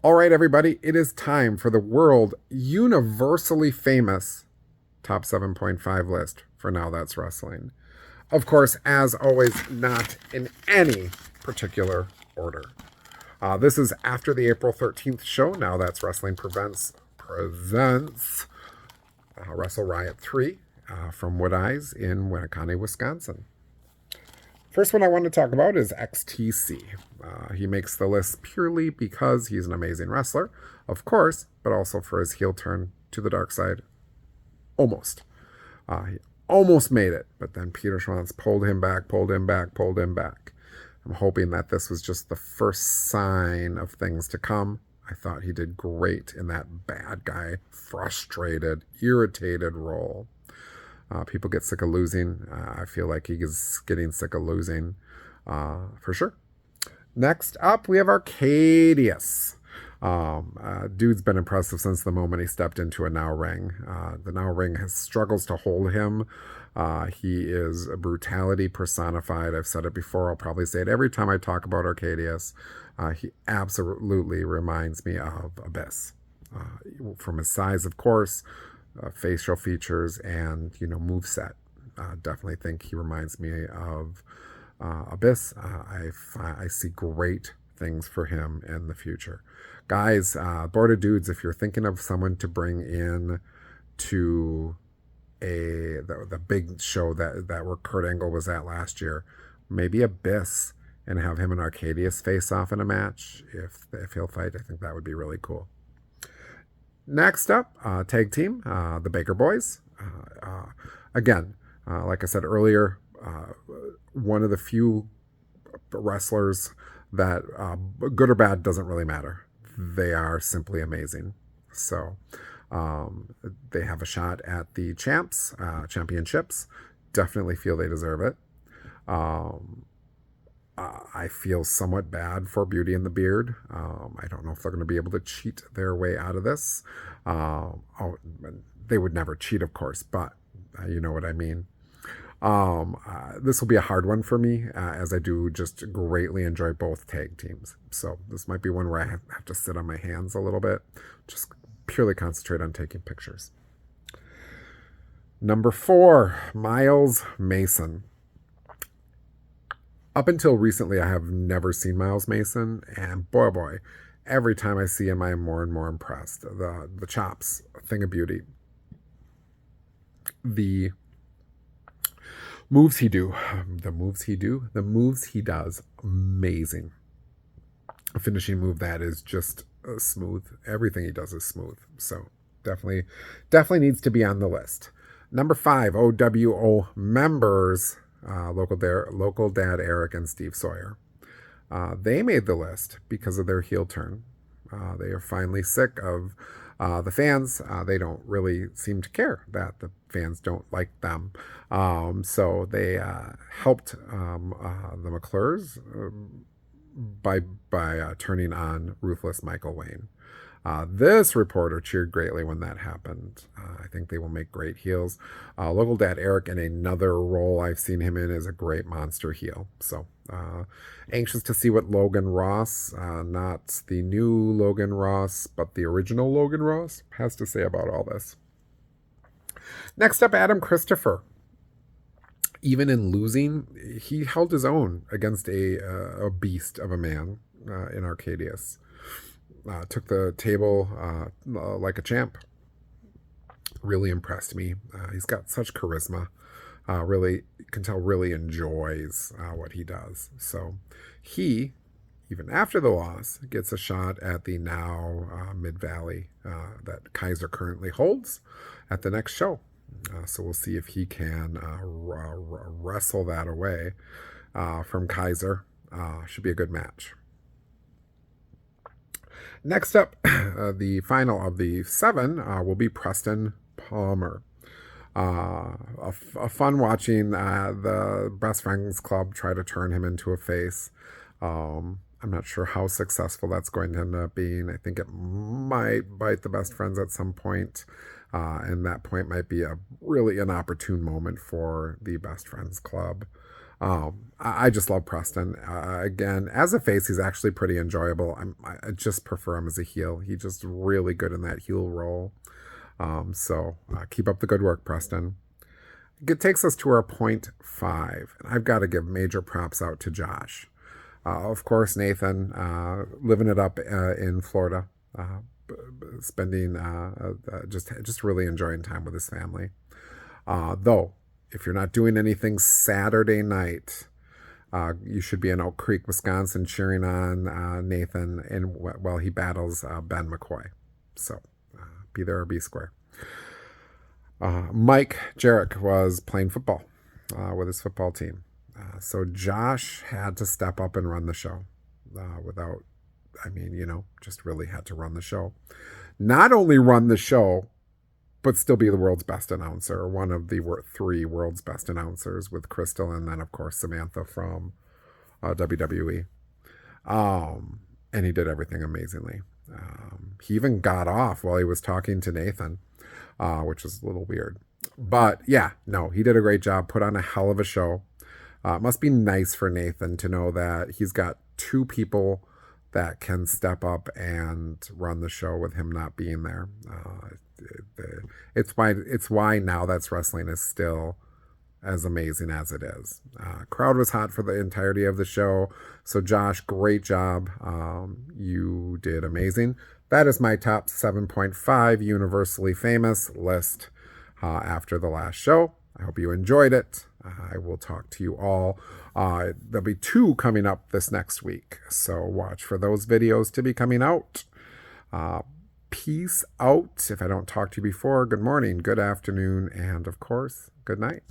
All right, everybody, it is time for the world universally famous top 7.5 list for Now That's Wrestling. Of course, as always, not in any particular order. This is after the April 13th show. Now That's Wrestling presents WrestleRiot 3 from Woodeyes in Winneconne, Wisconsin. First one I want to talk about is XTC. He makes the list purely because he's an amazing wrestler, of course, but also for his heel turn to the dark side. Almost. He almost made it, but then Peter Schwantz pulled him back. I'm hoping that this was just the first sign of things to come. I thought he did great in that bad guy, frustrated, irritated role. People get sick of losing. I feel like he is getting sick of losing for sure. Next up, we have Arcadius. Dude's been impressive since the moment he stepped into a Now ring. The Now ring struggles to hold him. He is a brutality personified. I've said it before. I'll probably say it every time I talk about Arcadius. He absolutely reminds me of Abyss. From his size, of course, facial features, and moveset. Definitely think he reminds me of Abyss. I see great things for him in the future. Guys, board of dudes, if you're thinking of someone to bring in to the big show that where Kurt Angle was at last year, maybe Abyss, and have him and Arcadius face off in a match. If he'll fight, I think that would be really cool. Next up, tag team, the Baker Boys. Again, like I said earlier, one of the few wrestlers that good or bad doesn't really matter. They are simply amazing. So they have a shot at the championships. Definitely feel they deserve it. I feel somewhat bad for Beauty and the Beard. I don't know if they're going to be able to cheat their way out of this. They would never cheat, of course, but you know what I mean. This will be a hard one for me, as I do just greatly enjoy both tag teams. So this might be one where I have to sit on my hands a little bit, just purely concentrate on taking pictures. Number 4, Miles Mason. Up until recently, I have never seen Miles Mason, and boy, every time I see him, I am more and more impressed. The chops, a thing of beauty. The moves he does, amazing. A finishing move that is just smooth. Everything he does is smooth. So definitely needs to be on the list. Number 5, OWO members. Local Dad Eric and Steve Sawyer. They made the list because of their heel turn. They are finally sick of the fans. They don't really seem to care that the fans don't like them. So they helped the McClures by turning on Ruthless Michael Wayne. This reporter cheered greatly when that happened. I think they will make great heels. Local Dad Eric, in another role I've seen him in, is a great monster heel. So anxious to see what Logan Ross, not the new Logan Ross, but the original Logan Ross, has to say about all this. Next up, Adam Christopher. Even in losing, he held his own against a beast of a man in Arcadius. Took the table like a champ. Really impressed me. He's got such charisma. Really, can tell really enjoys what he does. So he, even after the loss, gets a shot at the Now Mid-Valley that Kaiser currently holds at the next show. So we'll see if he can wrestle that away from Kaiser. Should be a good match. Next up, the final of the 7 will be Preston Palmer. A fun watching the Best Friends Club try to turn him into a face. I'm not sure how successful that's going to end up being. I think it might bite the Best Friends at some point. And that point might be really an opportune moment for the Best Friends Club. I just love Preston. Again, as a face, he's actually pretty enjoyable. I just prefer him as a heel. He's just really good in that heel role. So keep up the good work, Preston. It takes us to our point 5. And I've got to give major props out to Josh. Of course, Nathan, living it up in Florida, spending just really enjoying time with his family. Though, if you're not doing anything Saturday night, you should be in Oak Creek, Wisconsin, cheering on Nathan while he battles Ben McCoy. So be there or be square. Mike Jarek was playing football with his football team. So Josh had to step up and run the show just really had to run the show. Not only run the show, but still be the world's best announcer, or one of the 3 world's best announcers with Crystal and then, of course, Samantha from WWE. And he did everything amazingly. He even got off while he was talking to Nathan, which was a little weird. But yeah, no, he did a great job, put on a hell of a show. It must be nice for Nathan to know that he's got 2 people that can step up and run the show with him not being there. It's why Now That's Wrestling is still as amazing as it is. Crowd was hot for the entirety of the show. So Josh, great job. You did amazing. That is my top 7.5 universally famous list after the last show. I hope you enjoyed it. I will talk to you all. There'll be 2 coming up this next week, so watch for those videos to be coming out. Peace out. If I don't talk to you before, good morning, good afternoon, and of course, good night.